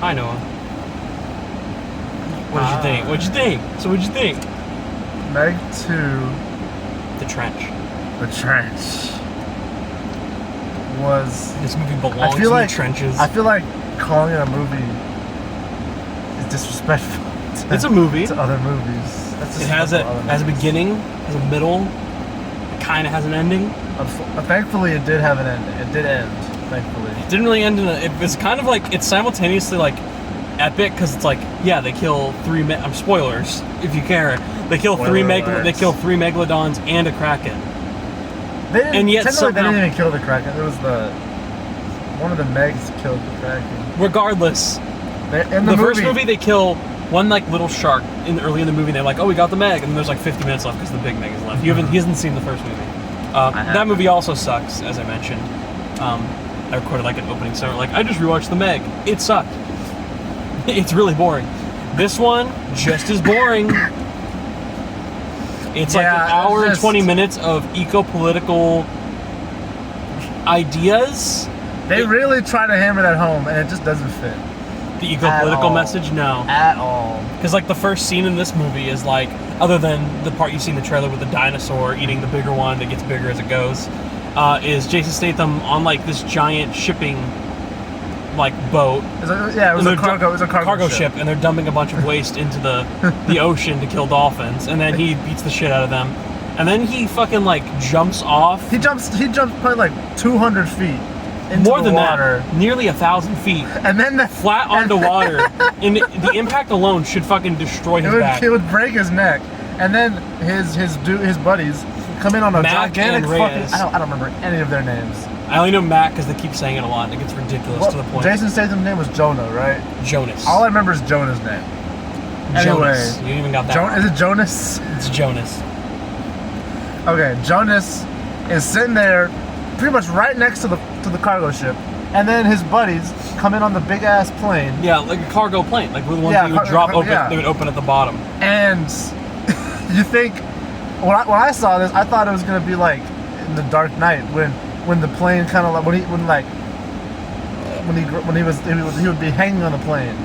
Hi, Noah. What did you think? What'd you think? So what'd you think? Meg 2. The Trench. The Trench. Was... This movie belongs in the trenches. I feel like calling it a movie is disrespectful it's a movie. to other movies. It has a beginning, has a middle, it kind of has an ending. Thankfully, it did have an ending. It did end, thankfully. It didn't really end in it was kind of like, it's simultaneously like epic, because it's like, yeah, they kill spoilers, if you care. They kill three megalodons and a kraken. And yet they didn't even kill the kraken. It was one of the Megs killed the kraken. Regardless, in the first movie they kill one like little shark early in the movie. And they're like, oh, we got the Meg, and then there's like 50 minutes left because the big Meg is left. He hasn't seen the first movie. That movie also sucks, as I mentioned. I recorded like an opening song, like I just rewatched the Meg. It sucked. It's really boring. This one just as boring. It's like an hour and 20 minutes of eco-political ideas. They really try to hammer that home, and it just doesn't fit. The eco-political message? No. At all. Because like the first scene in this movie is like, other than the part you see in the trailer with the dinosaur eating the bigger one that gets bigger as it goes, is Jason Statham on like this giant shipping like boat. It was a cargo ship, and they're dumping a bunch of waste into the ocean to kill dolphins, and then he beats the shit out of them, and then he fucking like jumps off. He jumps probably like 200 feet into more than the water. That, nearly 1,000 feet, and then flat onto water. And the impact alone should fucking destroy his back. It would break his neck, and then his buddies come in on a gigantic fucking. I don't remember any of their names. I only know Matt because they keep saying it a lot and it gets ridiculous to the point. Jason Statham's name was Jonah, right? Jonas. All I remember is Jonah's name. Jonas. Anyway, you even got that. Is it Jonas? It's Jonas. Okay, Jonas is sitting there, pretty much right next to the cargo ship, and then his buddies come in on the big ass plane. Yeah, like a cargo plane, like the ones that you would drop open. Yeah. They would open at the bottom. And you think when I saw this, I thought it was gonna be like in The Dark Knight when the plane kind of like he would be hanging on the plane.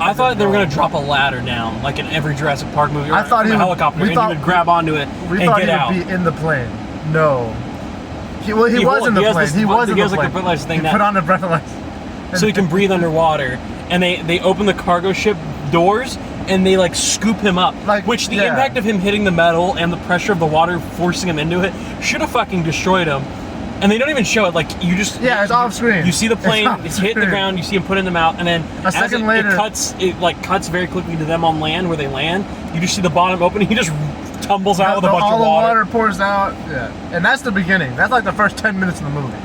I thought they were gonna drop a ladder down, like in every Jurassic Park movie. I thought he would, helicopter, and he would grab onto it and get out. We thought he would be in the plane. No, he was in the plane. He was in the plane. Like a breathalyzer thing. He put on a breathalyzer so he can breathe underwater. And they open the cargo ship doors and they like scoop him up. Which the impact of him hitting the metal and the pressure of the water forcing him into it should have fucking destroyed him. And they don't even show it, like, you just... Yeah, it's off screen. You see the plane, it's hitting the ground, you see him put in the mouth, and then a second later... It cuts very quickly to them on land, where they land. You just see the bottom open, and he just tumbles out with a bunch of water. All the water pours out, yeah. And that's the beginning. That's like the first 10 minutes of the movie.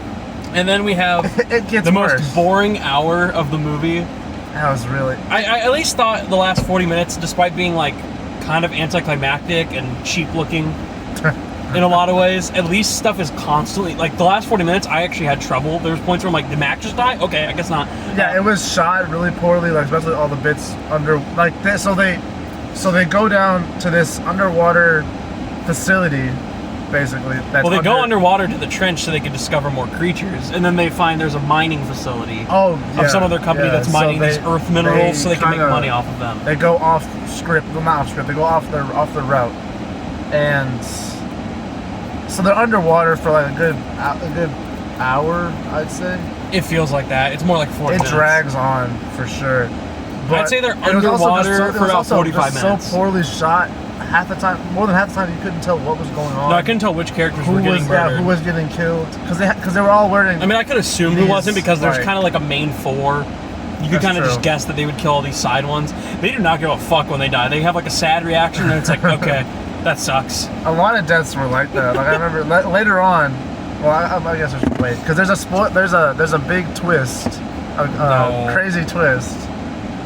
And then we have it gets the most boring hour of the movie. That was really... I at least thought the last 40 minutes, despite being, like, kind of anticlimactic and cheap-looking... in a lot of ways, at least stuff is constantly, like, the last 40 minutes, I actually had trouble. There was points where I'm like, did Mac just die? Okay, I guess not. Yeah, it was shot really poorly, like, especially all the bits under, like, this, so they go down to this underwater facility, basically. Well, they go underwater to the trench so they can discover more creatures, and then they find there's a mining facility of some other company that's mining these earth minerals so they can make money off of them. They go off script, well, not off script, they go off their route, and... So they're underwater for like a good hour, I'd say. It feels like that. It's more like 40 minutes. It drags on for sure. But I'd say they're underwater for about 45 minutes. So poorly shot. Half the time, more than half the time, you couldn't tell what was going on. No, I couldn't tell which characters were getting murdered. Yeah, who was getting killed? Because they were all wearing. I mean, I could assume who wasn't because there's kind of like a main four. You could kind of just guess that they would kill all these side ones. They do not give a fuck when they die. They have like a sad reaction, and it's like, okay. That sucks. A lot of deaths were like that. Like I remember later on. Well, I guess I should wait because there's a big twist, crazy twist.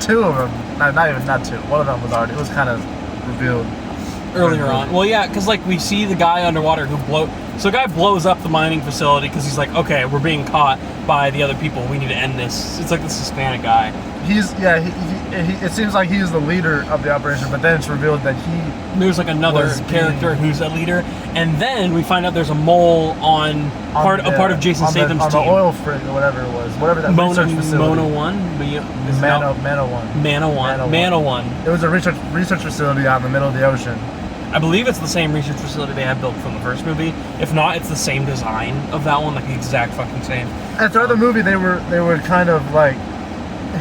Two of them, not two. One of them was kind of revealed earlier on. Well, yeah, because like we see the guy underwater who So a guy blows up the mining facility because he's like, okay, we're being caught by the other people. We need to end this. It's like this Hispanic guy. It seems like he's the leader of the operation, but then it's revealed that there's like another character who's a leader, and then we find out there's a mole on part of Jason Statham's on team. the oil frig or whatever it was, whatever that research facility. Mana One. It was a research facility out in the middle of the ocean. I believe it's the same research facility they had built from the first movie. If not, it's the same design of that one, like the exact fucking same. And throughout the movie, they were kind of like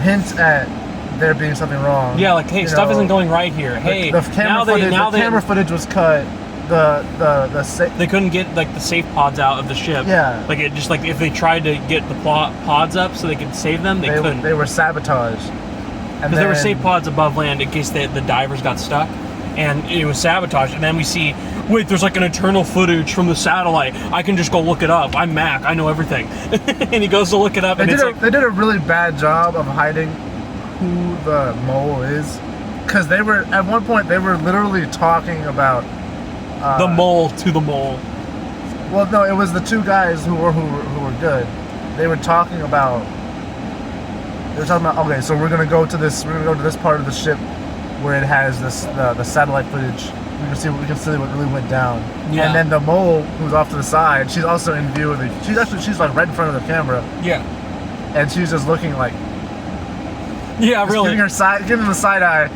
hints at there being something wrong. Yeah, like, hey, stuff isn't going right here. Hey, the camera footage was cut. They couldn't get like the safe pods out of the ship. Yeah, like it just like if they tried to get the pods up so they could save them, they couldn't. They were sabotaged because there were safe pods above land in case the divers got stuck, and it was sabotaged. And then we see, wait, there's like an internal footage from the satellite. I can just go look it up. I'm Mac. I know everything. And he goes to look it up. They did a really bad job of hiding who the mole is, because at one point they were literally talking about the mole to the mole. Well, no, it was the two guys who were good. They were talking about. Okay, so we're gonna go to this part of the ship where it has the satellite footage. We can see what really went down. Yeah. And then the mole who's off to the side, she's also in view of she's like right in front of the camera. Yeah. And she's just looking like. Yeah, really. Giving him the side eye.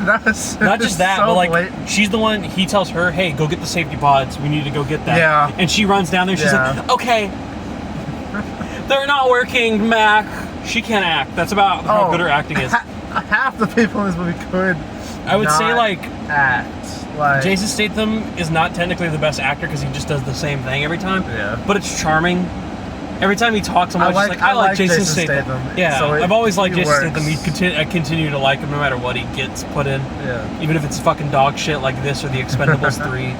Not just that, so but like blatant. She's the one. He tells her, "Hey, go get the safety pods. We need to go get that." Yeah. And she runs down there. She's like, "Okay, they're not working, Mac." She can't act. That's about how good her acting is. Half the people in this movie could. I would say like act. Like Jason Statham is not technically the best actor because he just does the same thing every time. Yeah. But it's charming. Every time he talks, I'm always I like Jason Statham. Yeah, so I've always liked Jason Statham. I continue to like him no matter what he gets put in. Yeah. Even if it's fucking dog shit like this or The Expendables 3.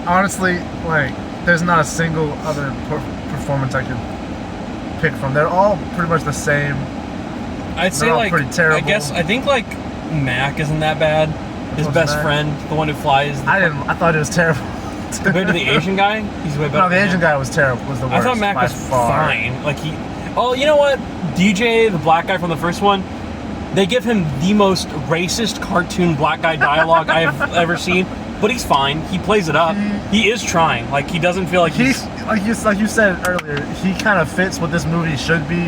Honestly, like, there's not a single other performance I could pick from. They're all pretty much the same. I'd say like pretty terrible. I think like Mac isn't that bad. His best friend, the one who flies. I thought it was terrible. Compared to the Asian guy, he's way better. No, the Asian guy was terrible. Was the worst. I thought Mac was fine. Like oh, you know what? DJ, the black guy from the first one, they give him the most racist cartoon black guy dialogue I have ever seen. But he's fine. He plays it up. He is trying. Like he doesn't feel like he's like you said earlier. He kind of fits what this movie should be,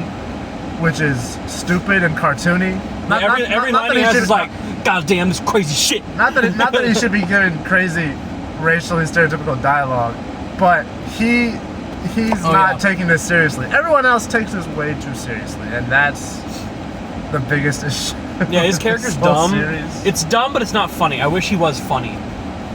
which is stupid and cartoony. Every line he has is like, "God damn, this crazy shit." Not that he should be given crazy racially stereotypical dialogue, but he's not taking this seriously. Everyone else takes this way too seriously, and that's the biggest issue. Yeah, his character's dumb. Series. It's dumb, but it's not funny. I wish he was funny.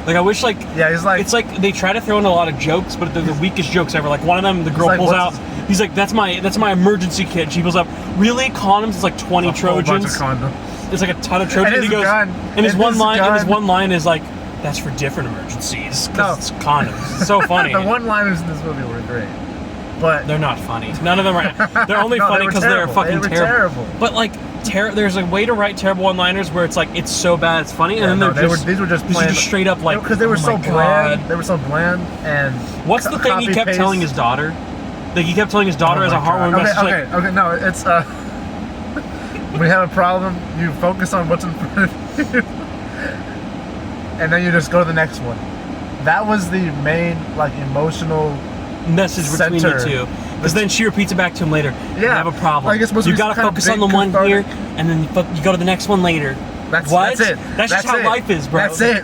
Like I wish like he's like it's like they try to throw in a lot of jokes, but they're the weakest jokes ever. Like one of them, the girl pulls out. He's like, "That's my emergency kit." She pulls up, "Really? Condoms?" It's like 20 Trojans. It's like a ton of Trojans. And he goes, gun. And his one line is like, "That's for different emergencies." Because it's condoms. It's so funny. The one-liners in this movie were great, but they're not funny. None of them are. They're only funny because they're fucking terrible. But like, there's a way to write terrible one-liners where it's like it's so bad it's funny, and then these were just straight up like because they were so bland. They were so bland. And what's the thing he kept telling his daughter? Like he kept telling his daughter as a heartwarming message. Okay. No, it's we have a problem. You focus on what's in front of you, and then you just go to the next one. That was the main like emotional message between the two. Because then she repeats it back to him later. Yeah, you have a problem. You gotta focus on the one here, and then you go to the next one later. That's it. That's just how life is, bro. That's it.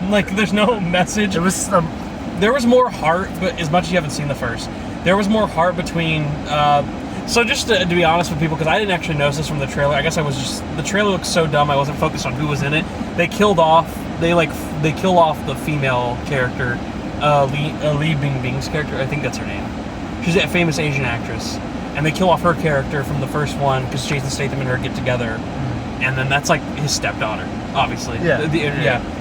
Like, there's no message. It was there was more heart, but as much as you haven't seen the first, there was more heart between. So just to be honest with people, because I didn't actually notice this from the trailer. I guess the trailer looked so dumb. I wasn't focused on who was in it. They killed off the female character, Li Bingbing's character. I think that's her name. She's a famous Asian actress, and they kill off her character from the first one because Jason Statham and her get together, and then that's like his stepdaughter, obviously. Yeah,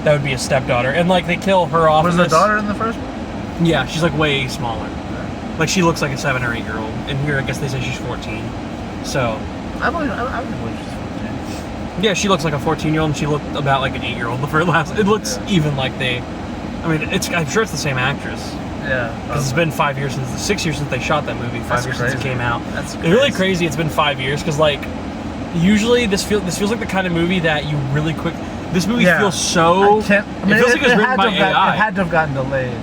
that would be his stepdaughter, and like they kill her off. Was the daughter in the first one? Yeah, she's like way smaller. Like she looks like a 7 or 8 year old, and here I guess they say she's 14. So I believe she's 14. Yeah, she looks like a 14-year-old, and she looked about like an 8-year-old. It looks even like they I mean, I'm sure it's the same actress. Yeah. Because it's been 5 years 6 years since they shot that movie. 5 years since it came out. That's It's really crazy. It's been 5 years because like usually this feels like the kind of movie that you really quick. This movie feels so. It feels like it was written by AI. It had to have gotten delayed.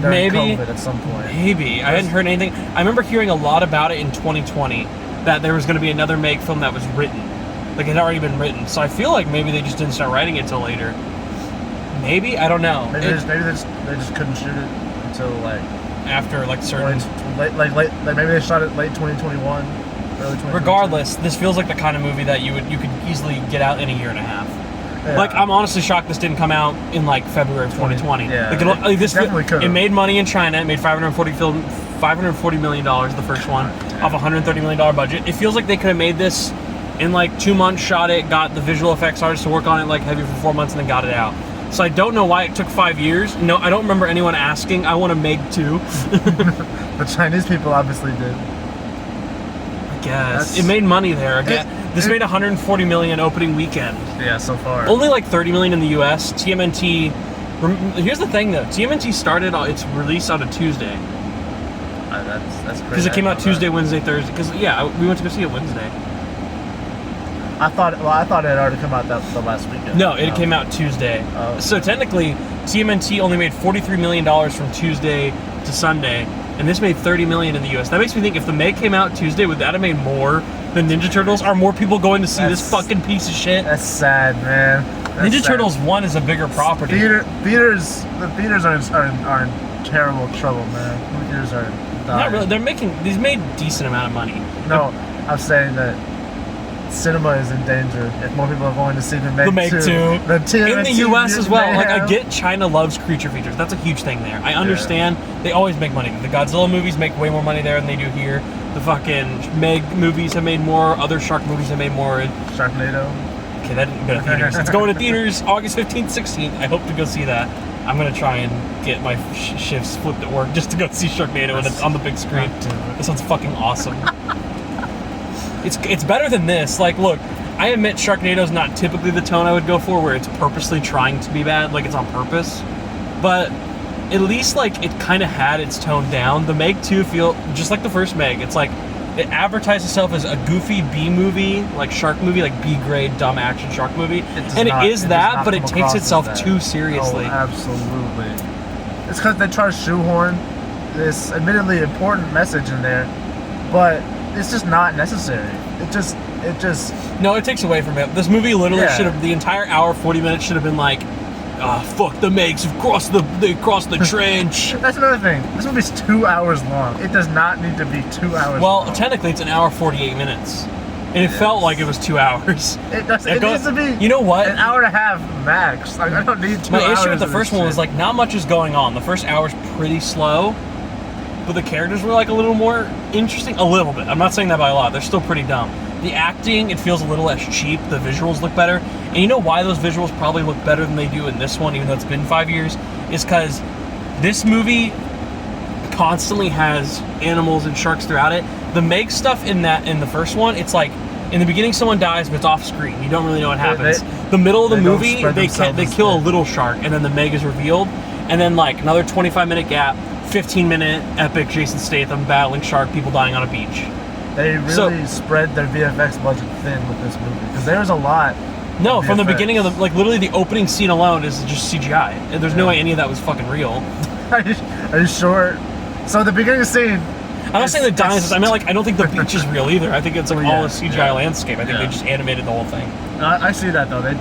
Maybe COVID at some point. Maybe I hadn't heard anything. I remember hearing a lot about it in 2020 that there was going to be another Meg film that was written, like it had already been written. So I feel like maybe they just didn't start writing it till later. Maybe I don't know. Maybe they just couldn't shoot it until like after like certain late maybe they shot it late 2021, early 2022. Regardless, this feels like the kind of movie that you could easily get out in a year and a half. Yeah. Like I'm honestly shocked this didn't come out in like February of 2020. Yeah, like, this definitely could. It made money in China. It made $540 million the first one off a $130 million budget. It feels like they could have made this in like 2 months, shot it, got the visual effects artists to work on it like heavy for 4 months, and then got it out. So I don't know why it took 5 years. No, I don't remember anyone asking. I want to Meg 2. The Chinese people obviously did. I guess it made money there. This made $140 million opening weekend. Yeah, so far. Only like $30 million in the U.S. TMNT. Here's the thing, though. TMNT started its release on a Tuesday. That's crazy. Because it came out Tuesday, Wednesday, Thursday. Because we went to go see it Wednesday. I thought it had already come out the last weekend. No, it came out Tuesday. So technically, TMNT only made $43 million from Tuesday to Sunday, and this made $30 million in the U.S. That makes me think if the Meg came out Tuesday, would that have made more than Ninja Turtles? Are more people going to see this fucking piece of shit? That's sad, man. Ninja Turtles 1 is a bigger property. The theaters are in terrible trouble, man. The theaters are dying. Not really. These made decent amount of money. No, I'm saying that cinema is in danger if more people are going to see the Meg 2. In the U.S. as well. Like, I get China loves creature features. That's a huge thing there. I understand. They always make money. The Godzilla movies make way more money there than they do here. The fucking Meg movies have made more. Other shark movies have made more. Sharknado. Okay, that didn't go to theaters. It's going to theaters August 15th, 16th. I hope to go see that. I'm going to try and get my shifts flipped at work just to go see Sharknado on the big screen. This sounds fucking awesome. It's better than this. Like, look, I admit Sharknado's not typically the tone I would go for, where it's purposely trying to be bad, like it's on purpose. But at least, like, it kind of had its tone down. The Meg 2 feel just like the first Meg. It's like it advertised itself as a goofy B movie, like shark movie, like B-grade dumb action shark movie, and it is that, but it takes itself too seriously. Oh, absolutely. It's because they try to shoehorn this admittedly important message in there, but it's just not necessary. It just No, it takes away from it. This movie literally should have, the entire hour 40 minutes should have been like, fuck, the Megs have crossed the trench. That's another thing. This movie's 2 hours long. It does not need to be 2 hours long. Well, technically it's an hour 48 minutes. And it felt like it was 2 hours. It needs to be, you know what? An hour and a half max. Like, I don't need 2 hours. My issue with the first one was like not much is going on. The first hour's pretty slow. But the characters were like a little more interesting. A little bit. I'm not saying that by a lot. They're still pretty dumb. The acting, it feels a little less cheap. The visuals look better. And you know why those visuals probably look better than they do in this one, even though it's been 5 years? Is because this movie constantly has animals and sharks throughout it. The Meg stuff in the first one, it's like, in the beginning someone dies, but it's off screen. You don't really know what happens. The middle of the movie, they kill a little shark, and then the Meg is revealed. And then like another 25-minute gap, 15-minute epic Jason Statham battling shark, people dying on a beach. They really spread their VFX budget thin with this movie, because there's a lot. No, from the beginning of the, like, literally the opening scene alone is just CGI. And there's no way any of that was fucking real. Are you sure? So the beginning scene. I'm not saying the dinosaurs. I mean, like, I don't think the beach is real either. I think it's like all a CGI landscape. I think they just animated the whole thing. I see that though. They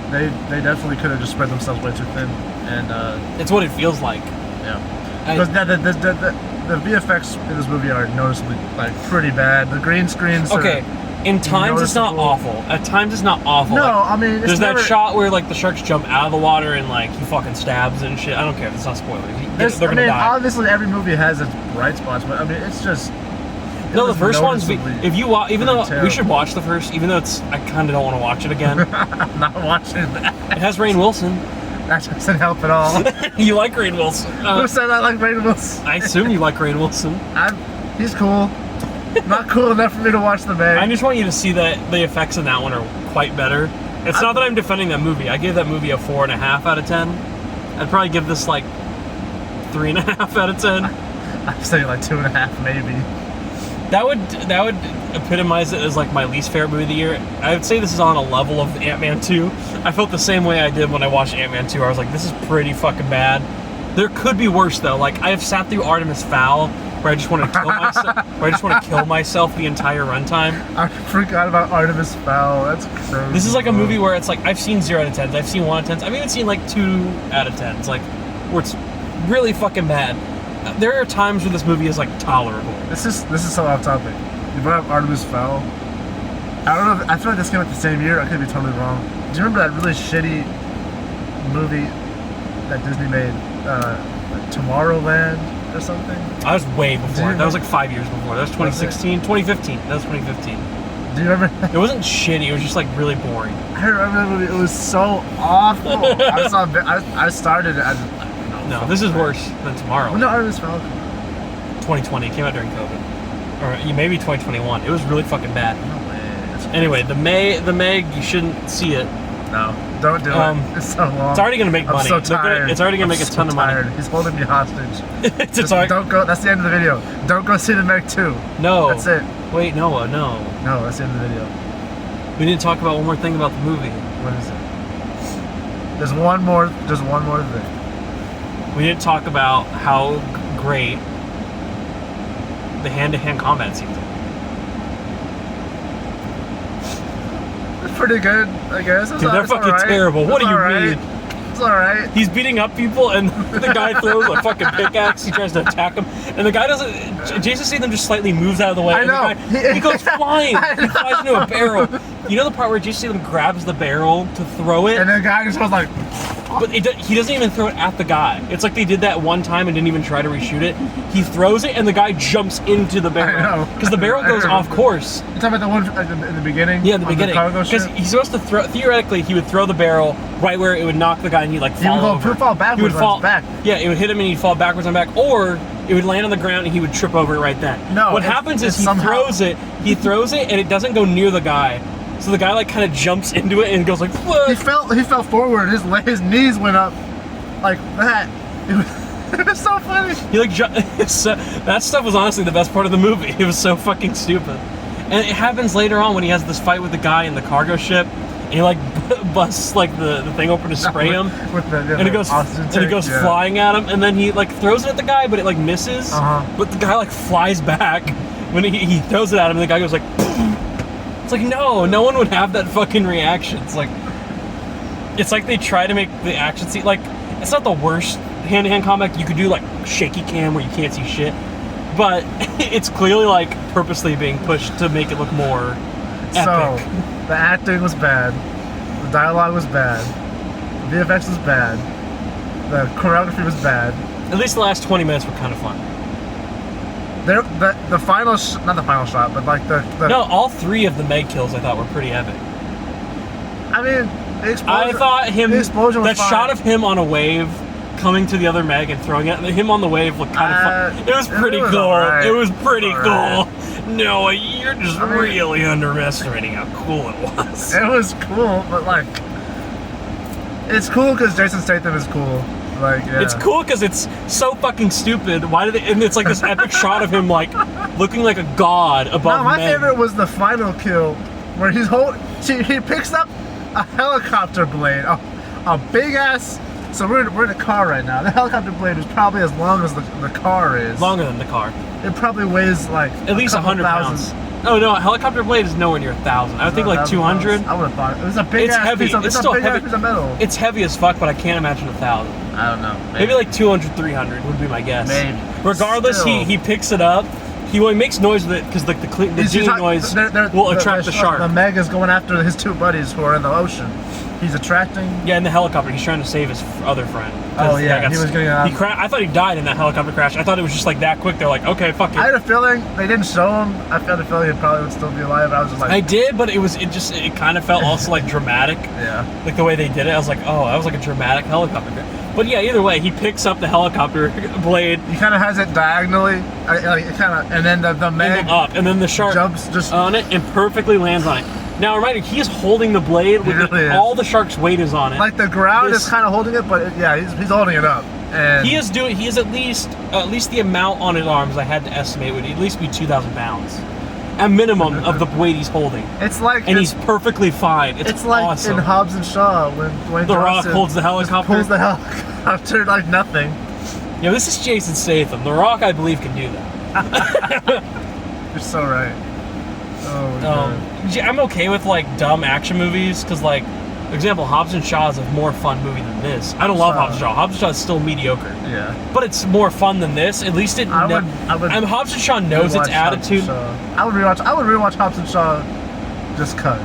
definitely could have just spread themselves way too thin, and it's what it feels like. Yeah. Because the VFX in this movie are noticeably like pretty bad. The green screens. Okay. In times it's not awful. At times it's not awful. No, like, I mean there's that shot where like the sharks jump out of the water and like he fucking stabs and shit. I don't care if it's not spoilers. They're gonna die. Obviously every movie has its bright spots, but I mean it's just. No, the first one's if you watch, even though we should watch the first, even though it's I kind of don't want to watch it again. I'm not watching that. It has Rainn Wilson. That doesn't help at all. You like Rainn Wilson? Who said I like Rainn Wilson? I assume you like Rainn Wilson. He's cool. Not cool enough for me to watch the Meg. I just want you to see that the effects in that one are quite better. It's not that I'm defending that movie. I gave that movie a 4.5 out of 10. I'd probably give this like 3.5 out of 10. I'm saying like 2.5 maybe. That would epitomize it as like my least favorite movie of the year. I would say this is on a level of Ant-Man 2. I felt the same way I did when I watched Ant-Man 2. I was like, this is pretty fucking bad. There could be worse though. Like I have sat through Artemis Fowl, where I just want to kill myself. The entire runtime. I forgot about Artemis Fowl. That's crazy. This is like a movie where it's like I've seen 0 out of 10s. I've seen 1 out of 10s. I've even seen like 2 out of 10s. Like where it's really fucking bad. There are times where this movie is like tolerable. This is so off topic. You brought up Artemis Fowl. I don't know. I feel like this came out the same year. I could be totally wrong. Do you remember that really shitty movie that Disney made, like Tomorrowland or something? I was way before. That was like 5 years before. That was 2016, 2015. That was 2015. Do you remember? It wasn't shitty. It was just like really boring. I remember that movie. It was so awful. I started it as. No, this is worse than Tomorrow. When did Artemis Fowl come 2020. It came out during COVID. Or maybe 2021. It was really fucking bad. No way. Anyway, the Meg, you shouldn't see it. No, don't do it. It's so long. It's already going to make money. I'm so tired. It's already going to make a ton of money. He's holding me hostage. Don't go. That's the end of the video. Don't go see the Meg 2. No. That's it. Wait, Noah, no. No, that's the end of the video. We need to talk about one more thing about the movie. What is it? There's one more thing. We didn't talk about how great the hand-to-hand combat scenes are. It's pretty good, I guess. Dude, they're fucking terrible. What do you mean? It's alright. He's beating up people, and the guy throws a fucking pickaxe. He tries to attack him, and the guy doesn't. Jason Statham just slightly moves out of the way. I know. And the guy, he goes flying. He flies into a barrel. You know the part where Jason Statham grabs the barrel to throw it? And the guy just goes like. But he doesn't even throw it at the guy. It's like they did that one time and didn't even try to reshoot it. He throws it, and the guy jumps into the barrel. I know. Because the barrel goes off course. You're talking about the one like, in the beginning? Yeah, in the beginning. Because he's supposed to throw. Theoretically, he would throw the barrel right where it would knock the guy, and he'd like fall over. He would fall backwards on his back. Yeah, it would hit him, and he'd fall backwards on back, or it would land on the ground, and he would trip over it right then. No. What happens is he throws it, and it doesn't go near the guy. So the guy like kind of jumps into it and goes like. Whoa. He fell forward. His knees went up. Like that. It was so funny. He like that stuff was honestly the best part of the movie. It was so fucking stupid. And it happens later on when he has this fight with the guy in the cargo ship. And he like busts like the thing open to spray him. And it goes flying at him. And then he like throws it at the guy, but it like misses. But the guy like flies back when he throws it at him. And the guy goes like. It's like no one would have that fucking reaction. It's like they try to make the action scene like. It's not the worst hand-to-hand combat. You could do like shaky cam where you can't see shit, but it's clearly like purposely being pushed to make it look more epic. So, the acting was bad, the dialogue was bad, the VFX was bad, the choreography was bad. At least the last 20 minutes were kind of fun. The final, not the final shot, but like the No, all 3 of the Meg kills I thought were pretty epic. I mean. I thought the explosion was fine. Shot of him on a wave coming to the other Meg and throwing it, him on the wave looked kind of fun. It was pretty cool. Right. It was pretty cool. Noah, you're just really underestimating how cool it was. It was cool, but like, it's cool because Jason Statham is cool. Like, yeah. It's cool because it's so fucking stupid. Why did and it's like this epic shot of him like looking like a god above No, my Meg. favorite was the final kill where he picks up a helicopter blade, a big ass. So we're in a car right now. The helicopter blade is probably as long as the car is. Longer than the car. It probably weighs like at least 100 pounds. Oh no, a helicopter blade is nowhere near 1,000. I would think like 200. I would have thought it was a big ass heavy. piece of, it's a still big heavy. Ass piece of metal. It's heavy as fuck, but I can't imagine 1,000. I don't know. Maybe like 200, 300 would be my guess. Maybe. Regardless, he picks it up. He makes noise with it because like the dinging noise will attract the shark. The Meg is going after his 2 buddies who are in the ocean. He's attracting. Yeah, in the helicopter, he's trying to save his other friend. Oh yeah, he was getting out. I thought he died in that helicopter crash. I thought it was just like that quick. They're like, okay, fuck it. I had a feeling they didn't show him. I had a feeling he probably would still be alive. I was just like, I did, but it kind of felt also like dramatic. Yeah. Like the way they did it, I was like, oh, that was like a dramatic helicopter crash. But yeah, either way, he picks up the helicopter blade. He kind of has it diagonally, and then the Meg up, and then the shark jumps just on it and perfectly lands on it. Now, reminder, he is holding the blade. All the shark's weight is on it. Like the ground is kind of holding it, but he's holding it up. And he is at least the amount on his arms I had to estimate would at least be 2,000 pounds. At minimum of the weight he's holding. It's like... And he's perfectly fine. It's like awesome. in Hobbs and Shaw when Dwayne The Rock holds the helicopter. Pulls the helicopter like nothing. Yeah, this is Jason Statham. The Rock, I believe, can do that. You're so right. Oh, God. I'm okay with, like, dumb action movies, because, like, for example, Hobbs and Shaw is a more fun movie than this. I don't love Hobbs and Shaw. Hobbs and Shaw is still mediocre. Yeah. But it's more fun than this. At least it... Hobbs and Shaw knows its attitude. I would rewatch Hobbs and Shaw just because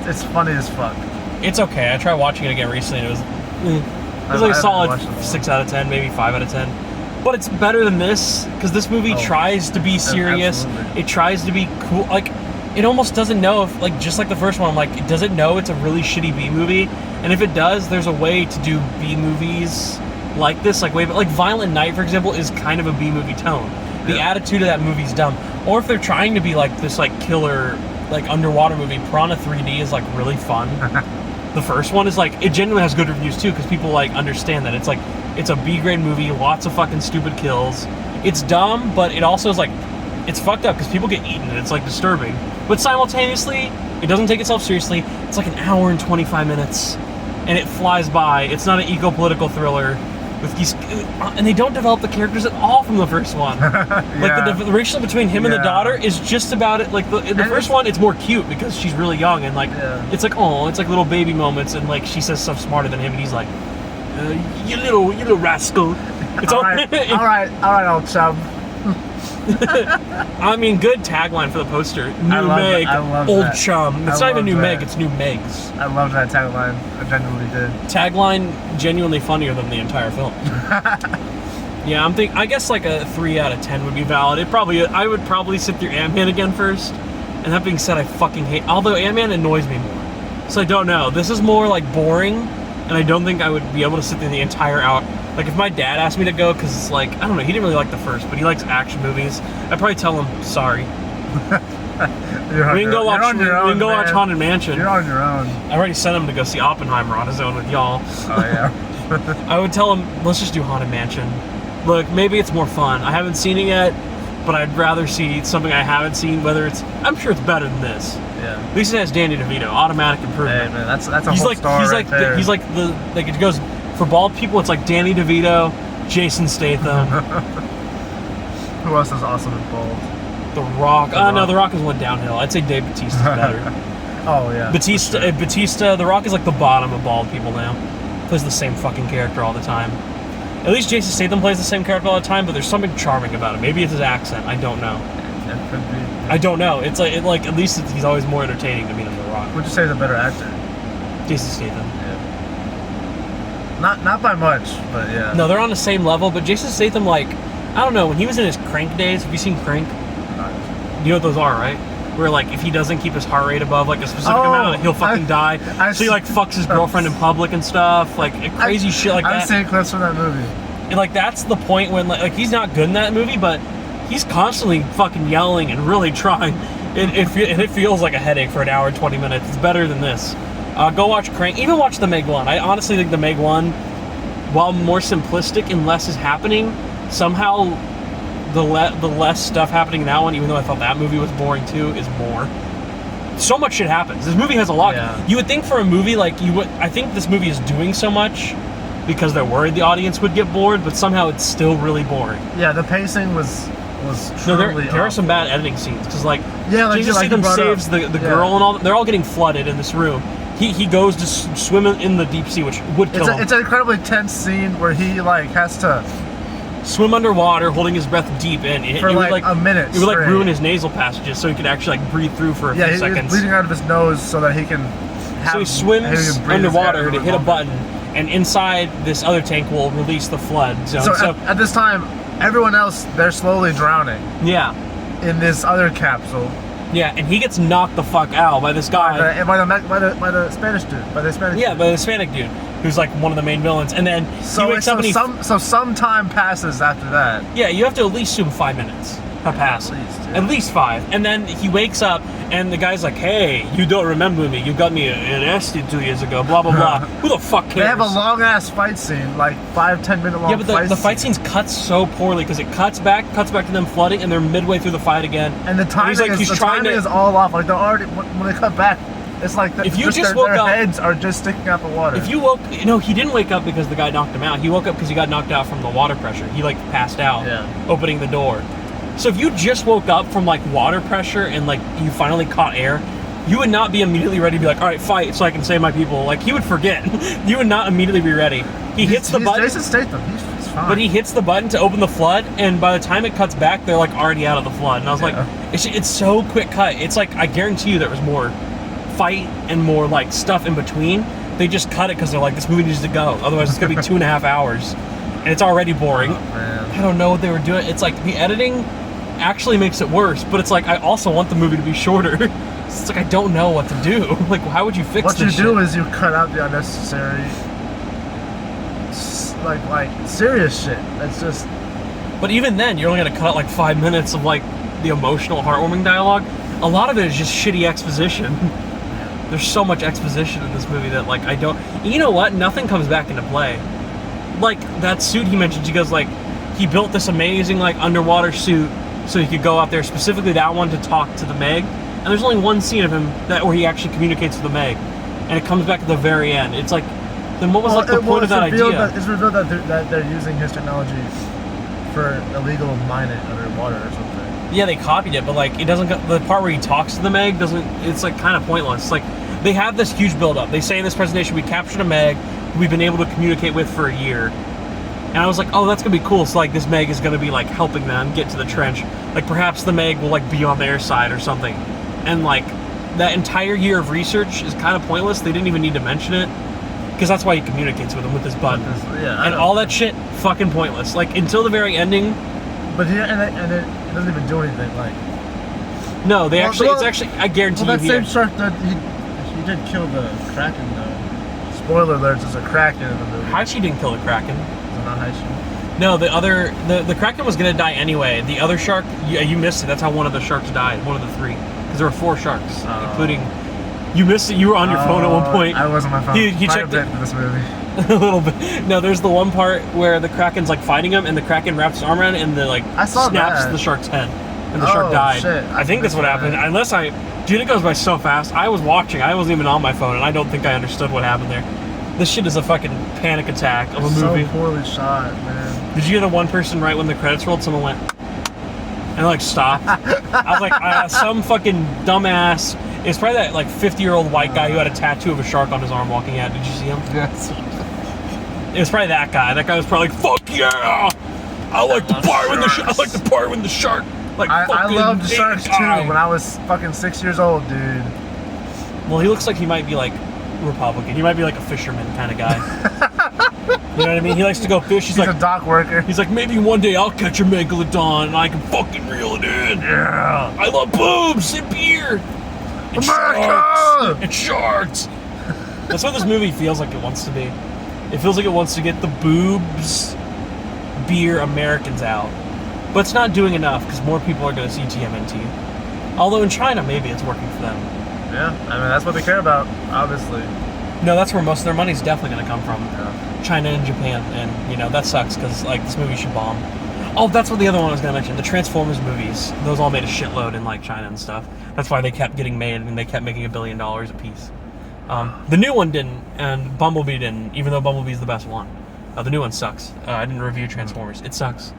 it's funny as fuck. It's okay. I tried watching it again recently, and it was like a solid 6 out of 10, maybe 5 out of 10. But it's better than this, because this movie tries to be serious. Absolutely. It tries to be cool. Like, it almost doesn't know if, like, just like the first one, I'm like, does it know it's a really shitty B movie? And if it does, there's a way to do B movies like this, like Violent Night, for example, is kind of a B movie tone. The attitude of that movie's dumb. Or if they're trying to be like this, like, killer, like, underwater movie, Piranha 3D is, like, really fun. The first one is, like, it genuinely has good reviews too, because people, like, understand that it's, like, it's a B-grade movie, lots of fucking stupid kills. It's dumb, but it also is, like, it's fucked up because people get eaten and it's, like, disturbing. But simultaneously, it doesn't take itself seriously. It's like an hour and 25 minutes, and it flies by. It's not an eco-political thriller with these, and they don't develop the characters at all from the first one. Like the relationship between him and the daughter is just about it. Like the first one, it's more cute because she's really young and like it's like it's like little baby moments, and like she says stuff smarter than him, and he's like, you little rascal. It's all right, old chum. I mean, good tagline for the poster. New Meg, old chum. It's not even New Meg, it's New Megs. I love that tagline. I genuinely did. Tagline genuinely funnier than the entire film. Yeah, I guess like a 3 out of 10 would be valid. I would probably sit through Ant-Man again first. And that being said, I fucking hate. Although Ant-Man annoys me more, so I don't know. This is more like boring, and I don't think I would be able to sit through the entire hour. Like, if my dad asked me to go, because it's like, I don't know, he didn't really like the first, but he likes action movies, I'd probably tell him, sorry. We can go watch Haunted Mansion. You're on your own. I already sent him to go see Oppenheimer on his own with y'all. Oh, yeah. I would tell him, let's just do Haunted Mansion. Look, maybe it's more fun. I haven't seen it yet, but I'd rather see something I haven't seen, I'm sure it's better than this. Yeah. At least it has Danny DeVito, automatic improvement. Hey, man, that's a whole star right there. He's like it goes... For bald people, it's like Danny DeVito, Jason Statham. Who else is awesome and bald? The Rock. No, The Rock has went downhill. I'd say Dave Bautista's better. Oh, yeah. Batista, The Rock is like the bottom of bald people now. Plays the same fucking character all the time. At least Jason Statham plays the same character all the time, but there's something charming about him. Maybe it's his accent. I don't know. It could be. I don't know. It's like at least he's always more entertaining to me than The Rock. Would you say he's a better actor? Jason Statham. Not by much, but yeah. No, they're on the same level, but Jason Statham, like, I don't know, when he was in his Crank days, have you seen Crank? You know what those are, right? Where, like, if he doesn't keep his heart rate above, like, a specific amount, he'll fucking die. So he, like, fucks his girlfriend in public and stuff, like, crazy shit like that. I've seen clips from that movie. And, like, that's the point when, like, he's not good in that movie, but he's constantly fucking yelling and really trying. It feels like a headache for an hour and 20 minutes. It's better than this. Go watch Crank. Even watch the Meg 1. I honestly think the Meg 1, while more simplistic and less is happening, somehow the less stuff happening in that one, even though I thought that movie was boring too, is more. So much shit happens. This movie has a lot. Yeah. You would think for a movie like I think this movie is doing so much because they're worried the audience would get bored, but somehow it's still really boring. Yeah, the pacing was truly there are some bad editing scenes because Jason Statham saves the girl and all. They're all getting flooded in this room. He goes to swim in the deep sea, which would kill him. It's an incredibly tense scene where he like has to swim underwater, holding his breath deep in for like a minute. It would like ruin his nasal passages, so he could actually like breathe through for a few seconds. Yeah, he's bleeding out of his nose so that he can. So he swims underwater to hit a button, and inside this other tank will release the flood zone. So at this time, everyone else they're slowly drowning. Yeah. In this other capsule. Yeah, and he gets knocked the fuck out by this guy. By the Spanish dude. By the Hispanic dude, who's like one of the main villains. And then he wakes up and some time passes after that. Yeah, you have to at least assume 5 minutes. have passed. At least 5. And then he wakes up, and the guy's like, hey, you don't remember me. You got me an acid 2 years ago, blah, blah, blah. Who the fuck cares? They have a long-ass fight scene, like 5-10 minute long. Yeah, but the fight scene's cut so poorly because it cuts back to them flooding, and they're midway through the fight again. And the timing, is all off. Like, they're already, when they cut back, it's like their heads are just sticking out the water. If you woke, he didn't wake up because the guy knocked him out. He woke up because he got knocked out from the water pressure. He like passed out, opening the door. So if you just woke up from like water pressure and like you finally caught air, you would not be immediately ready to be like, all right, fight so I can save my people. Like, he would forget. You would not immediately be ready. He hits the button. Jason Statham, he's fine. But he hits the button to open the flood, and by the time it cuts back, they're like already out of the flood. And I was like, it's so quick cut. It's like, I guarantee you there was more fight and more like stuff in between. They just cut it because they're like, this movie needs to go. Otherwise, it's gonna be 2.5 hours, and it's already boring. Oh, man. I don't know what they were doing. It's like the editing actually makes it worse, but it's like I also want the movie to be shorter. It's like I don't know what to do. Like, how would you fix this? What you do is you cut out the unnecessary, like serious shit. That's just. But even then, you're only gonna cut out like 5 minutes of like the emotional, heartwarming dialogue. A lot of it is just shitty exposition. There's so much exposition in this movie that like I don't. You know what? Nothing comes back into play. Like that suit he mentioned. He goes like, he built this amazing like underwater suit so he could go out there, specifically that one, to talk to the Meg. And there's only one scene of him where he actually communicates with the Meg, and it comes back at the very end. It's like, then what was like the point of that idea? It's revealed that they're using his technology for illegal mining underwater or something. Yeah, they copied it, but like it doesn't. The part where he talks to the Meg doesn't. It's like kind of pointless. It's like they have this huge buildup. They say in this presentation, we captured a Meg who we've been able to communicate with for a year. And I was like, oh, that's gonna be cool. So like this Meg is gonna be like helping them get to the trench. Like perhaps the Meg will like be on their side or something. And like that entire year of research is kind of pointless. They didn't even need to mention it because that's why he communicates with them with his button. And all that shit, fucking pointless. Like until the very ending. But and it doesn't even do anything. Like no, they it's actually. I guarantee that you. Same shark that he did kill the Kraken though. Spoiler alert: there's a Kraken in the movie. Haishi didn't kill the Kraken. Not Haishi. No, the Kraken was gonna die anyway. The other shark, you missed it. That's how one of the sharks died. One of the 3, because there were 4 sharks, including. You missed it. You were on your phone at one point. I was on my phone. He checked it for this movie. a little bit. No, there's the one part where the Kraken's like fighting him, and the Kraken wraps his arm around it, and the snaps the shark's head, and the shark died. Shit. I think that's what happened. Unless dude, it goes by so fast. I was watching. I wasn't even on my phone, and I don't think I understood what happened there. This shit is a fucking panic attack of a movie. So poorly shot, man. Did you get a one person right when the credits rolled? Someone went and like stopped. I was like, some fucking dumbass. It's probably that like 50-year-old white guy who had a tattoo of a shark on his arm walking out. Did you see him? Yes. It was probably that guy. That guy was probably like, "Fuck yeah! I like the part when the shark." Like I loved sharks too when I was fucking 6 years old, dude. Well, he looks like he might be like Republican. He might be like a fisherman kind of guy. You know what I mean? He likes to go fish. He's like a dock worker. He's like, maybe one day I'll catch a megalodon and I can fucking reel it in. Yeah. I love boobs and beer. And America! And sharks. That's what this movie feels like it wants to be. It feels like it wants to get the boobs, beer, Americans out. But it's not doing enough because more people are going to see TMNT. Although in China, maybe it's working for them. Yeah, I mean, that's what they care about, obviously. No, that's where most of their money's definitely going to come from. Yeah. China and Japan. And, you know, that sucks because, like, this movie should bomb. Oh, that's what the other one I was going to mention. The Transformers movies. Those all made a shitload in, like, China and stuff. That's why they kept getting made and they kept making $1 billion a piece. The new one didn't, and Bumblebee didn't, even though Bumblebee's the best one. The new one sucks. I didn't review Transformers. It sucks.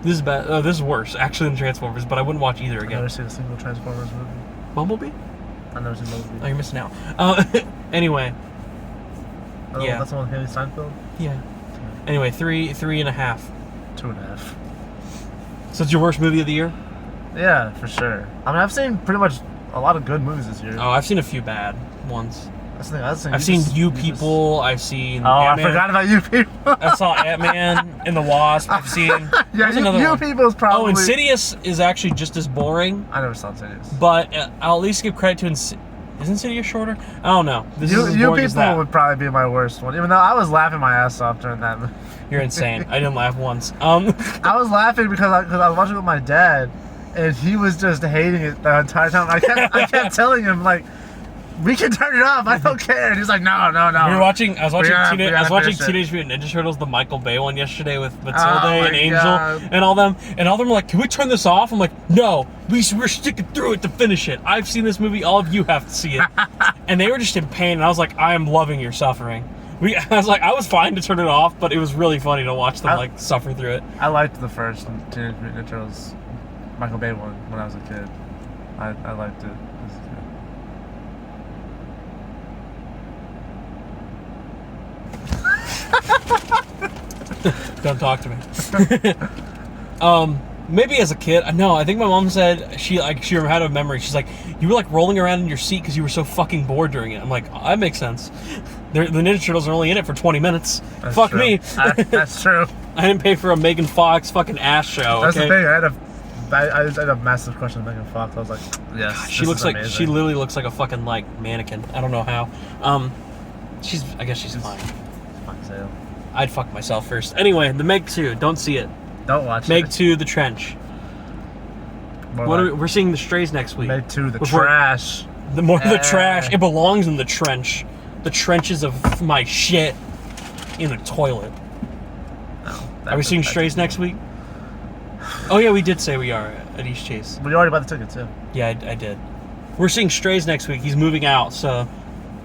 This is bad. This is worse, actually, than Transformers, but I wouldn't watch either again. I've never seen a single Transformers movie. Bumblebee? I've never seen Bumblebee. Oh, you're missing out. Anyway. Oh, yeah. That's the one with Haley Steinfeld? Yeah. Anyway, 3.5. 2.5. So it's your worst movie of the year? Yeah, for sure. I mean, I've seen pretty much a lot of good movies this year. Oh, I've seen a few bad ones. I've seen You People. I've seen. Oh, Ant-Man. I forgot about You People. I saw Ant-Man and the Wasp. I've seen. Yeah, You People is probably. Oh, Insidious is actually just as boring. I never saw Insidious. But I'll at least give credit to Is Insidious shorter? I don't know. This is as You boring as people that. would probably be my worst one, even though I was laughing my ass off during that movie. You're insane. I didn't laugh once. I was laughing because I was watching with my dad, and he was just hating it the entire time. I kept telling him, like, we can turn it off. I don't care. And he's like, no. I was watching finish Teenage Mutant Ninja Turtles, the Michael Bay one yesterday with Matilda Oh and my Angel God. and all them. And all them were like, can we turn this off? I'm like, no, we're sticking through it to finish it. I've seen this movie. All of you have to see it. And they were just in pain. And I was like, I am loving your suffering. I was fine to turn it off, but it was really funny to watch them like suffer through it. I liked the first Teenage Mutant Ninja Turtles Michael Bay one when I was a kid. I liked it. Don't talk to me. Maybe as a kid, no. I think my mom said she had a memory. She's like, you were like rolling around in your seat because you were so fucking bored during it. I'm like, oh, that makes sense. The Ninja Turtles are only in it for 20 minutes. That's Fuck true. me. That's true. I didn't pay for a Megan Fox fucking ass show. That's okay? the thing. I just had a massive crush on Megan Fox. I was like, yes. God, she literally looks like a fucking like mannequin. I don't know how. I guess she's fine. Fuck sale. I'd fuck myself first. Anyway, the Meg 2. Don't see it. Don't watch Meg it. 2, The Trench. We're seeing The Strays next week. Meg 2, The Trash. The trash. It belongs in the trench. The trenches of my shit in the toilet. No, Are we seeing Strays next week? Oh yeah, we did say we are at East Chase. Well, you already bought the ticket too. Yeah, I did. We're seeing Strays next week. He's moving out, so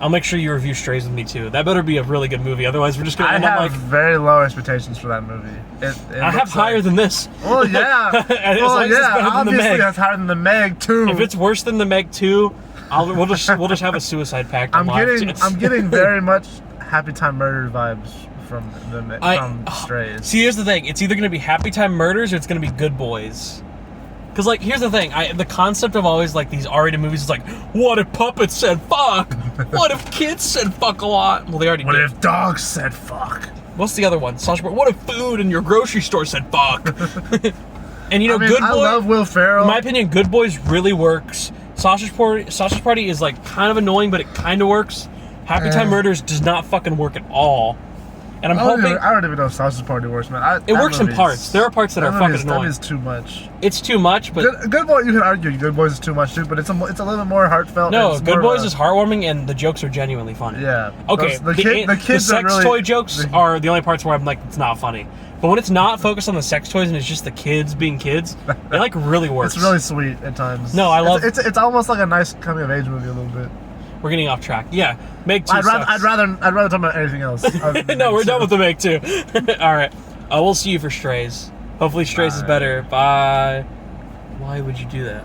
I'll make sure you review Strays with me too. That better be a really good movie. Otherwise, we're just gonna end up like. I have very low expectations for that movie. I have higher than this. Well, yeah. Obviously, that's higher than the Meg 2. If it's worse than the Meg 2, we'll just have a suicide pact. I'm getting very much Happy Time Murder vibes from Strays. See, here's the thing. It's either going to be Happy Time Murders or it's going to be Good Boys. Because, like, here's the thing. The concept of always, like, these R-rated movies is like, what if puppets said fuck? What if kids said fuck a lot? Well, they already did. What if dogs said fuck? What's the other one? What if food in your grocery store said fuck? And, you know, Good Boys... I love Will Ferrell. In my opinion, Good Boys really works. Sausage Party is, like, kind of annoying, but it kind of works. Happy Time Murders does not fucking work at all. And I don't even know if Sausage Party works, man. It works in parts. There are parts that are fucking annoying. That is too much. It's too much, but... Good Boys, you can argue Good Boys is too much, too, but it's a little bit more heartfelt. No, Good Boys is heartwarming, and the jokes are genuinely funny. Yeah. Okay, the sex toy jokes are the only parts where I'm like, it's not funny. But when it's not focused on the sex toys and it's just the kids being kids, it like really works. It's really sweet at times. No, I love... It's almost like a nice coming-of-age movie a little bit. We're getting off track. Yeah, Meg 2 sucks. I'd rather talk about anything else. No, we're done with the Meg 2. All right. We'll see you for Strays. Hopefully Strays is better. Bye. Why would you do that?